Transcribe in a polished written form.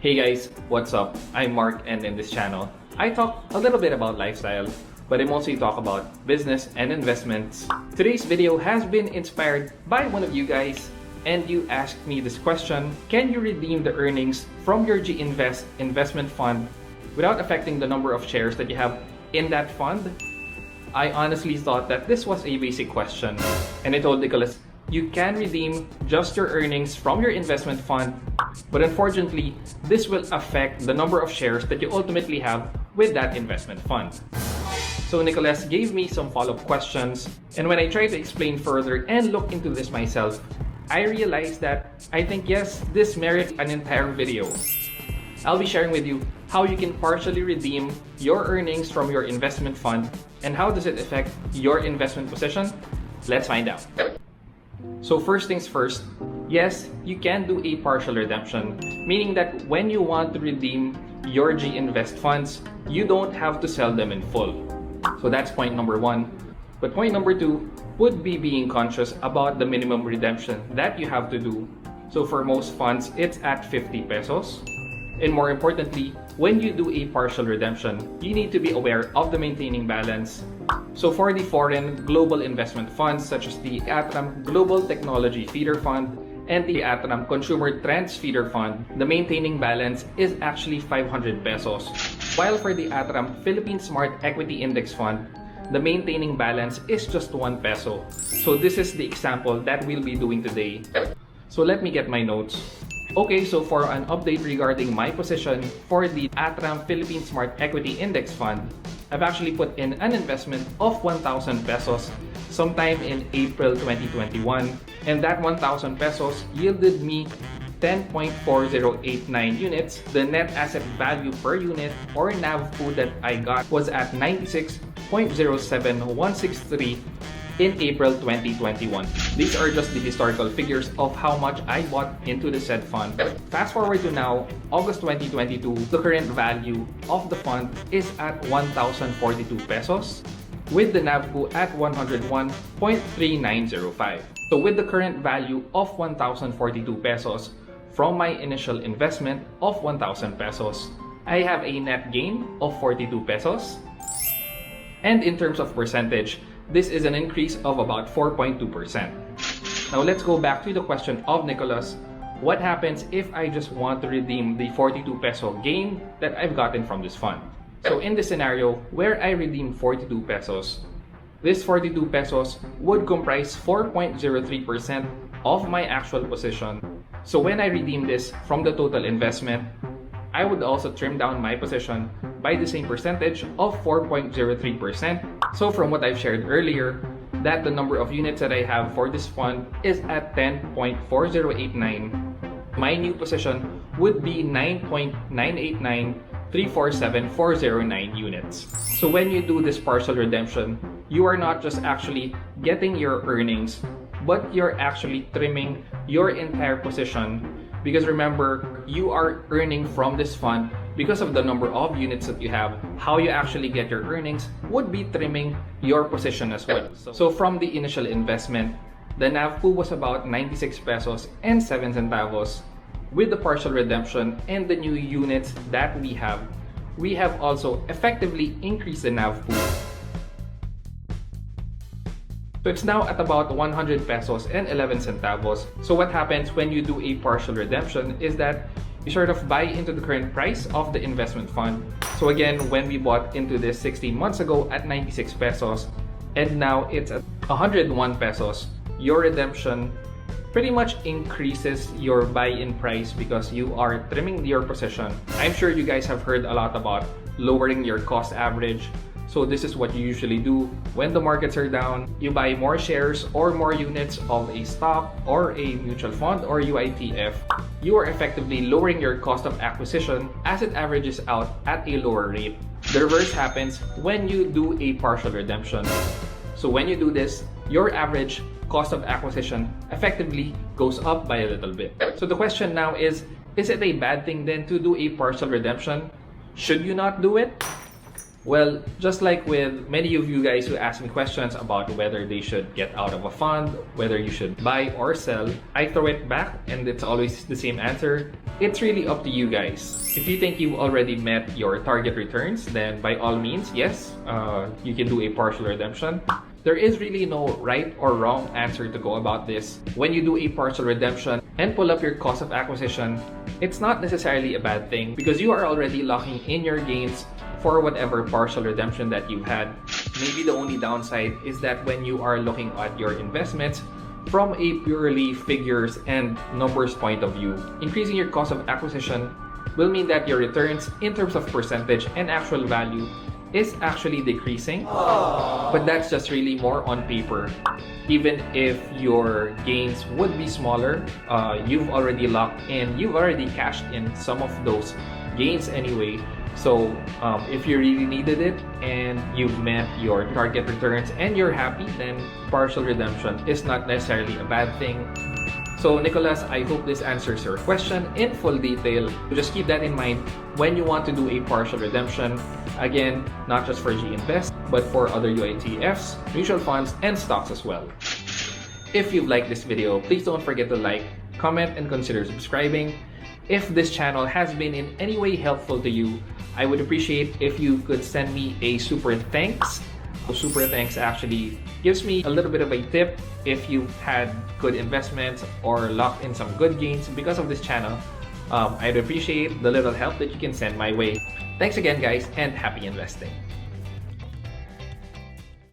Hey guys, what's up? I'm Mark, and in this channel, I talk a little bit about lifestyle, but I mostly talk about business and investments. Today's video has been inspired by one of you guys, and you asked me this question: can you redeem the earnings from your Ginvest investment fund without affecting the number of shares that you have in that fund? I honestly thought that this was a basic question, and I told Nicholas, you can redeem just your earnings from your investment fund, but unfortunately, this will affect the number of shares that you ultimately have with that investment fund. So Nicholas gave me some follow-up questions, and when I tried to explain further and look into this myself, I realized that I think yes, this merits an entire video. I'll be sharing with you how you can partially redeem your earnings from your investment fund and how does it affect your investment position. Let's find out. So first things first, yes, you can do a partial redemption, meaning that when you want to redeem your Ginvest funds, you don't have to sell them in full. So that's point number one. But point number two would be being conscious about the minimum redemption that you have to do. So for most funds, it's at 50 pesos. And more importantly, when you do a partial redemption, you need to be aware of the maintaining balance. So for the foreign global investment funds such as the ATRAM Global Technology Feeder Fund and the ATRAM Consumer Trends Feeder Fund, the maintaining balance is actually 500 pesos. While for the ATRAM Philippine Smart Equity Index Fund, the maintaining balance is just 1 peso. So this is the example that we'll be doing today. So let me get my notes. Okay, so for an update regarding my position for the ATRAM Philippine Smart Equity Index Fund, I've actually put in an investment of 1,000 pesos sometime in April 2021, and that 1,000 pesos yielded me 10.4089 units. The net asset value per unit or NAV that I got was at 96.07163 in April 2021. These are just the historical figures of how much I bought into the said fund. Fast forward to now, August 2022, the current value of the fund is at 1,042 pesos with the NAV at 101.3905. So with the current value of 1,042 pesos from my initial investment of 1,000 pesos, I have a net gain of 42 pesos. And in terms of percentage, this is an increase of about 4.2%. Now let's go back to the question of Nicholas. What happens if I just want to redeem the 42 peso gain that I've gotten from this fund? So in this scenario where I redeem 42 pesos, this 42 pesos would comprise 4.03% of my actual position. So when I redeem this from the total investment, I would also trim down my position by the same percentage of 4.03%. So from what I've shared earlier, that the number of units that I have for this fund is at 10.4089. My new position would be 9.989347,409 units. So when you do this partial redemption, you are not just actually getting your earnings, but you're actually trimming your entire position. Because remember, you are earning from this fund because of the number of units that you have. How you actually get your earnings would be trimming your position as well. So from the initial investment, the NAV was about 96 pesos and 7 centavos. With the partial redemption and the new units that we have also effectively increased the NAV pool. So it's now at about 100 pesos and 11 centavos. So what happens when you do a partial redemption is that you sort of buy into the current price of the investment fund. So again, when we bought into this 16 months ago at 96 pesos and now it's at 101 pesos, your redemption pretty much increases your buy-in price because you are trimming your position. I'm sure you guys have heard a lot about lowering your cost average. So this is what you usually do when the markets are down. You buy more shares or more units of a stock or a mutual fund or UITF. You are effectively lowering your cost of acquisition as it averages out at a lower rate. The reverse happens when you do a partial redemption. So when you do this, your average cost of acquisition effectively goes up by a little bit. So the question now is it a bad thing then to do a partial redemption? Should you not do it? Well, just like with many of you guys who ask me questions about whether they should get out of a fund, whether you should buy or sell, I throw it back and it's always the same answer. It's really up to you guys. If you think you've already met your target returns, then by all means, yes, you can do a partial redemption. There is really no right or wrong answer to go about this. When you do a partial redemption and pull up your cost of acquisition, it's not necessarily a bad thing because you are already locking in your gains for whatever partial redemption that you've had. Maybe the only downside is that when you are looking at your investments from a purely figures and numbers point of view, increasing your cost of acquisition will mean that your returns in terms of percentage and actual value is actually decreasing. But that's just really more on paper. Even if your gains would be smaller, you've already locked in, you've already cashed in some of those gains anyway. So if you really needed it and you've met your target returns and you're happy, then partial redemption is not necessarily a bad thing. So Nicholas, I hope this answers your question in full detail. Just keep that in mind when you want to do a partial redemption. Again, not just for Ginvest, but for other UITFs, mutual funds, and stocks as well. If you've liked this video, please don't forget to like, comment, and consider subscribing. If this channel has been in any way helpful to you, I would appreciate if you could send me a super thanks. Super thanks actually gives me a little bit of a tip if you've had good investments or locked in some good gains because of this channel. I'd appreciate the little help that you can send my way. Thanks again, guys, and happy investing.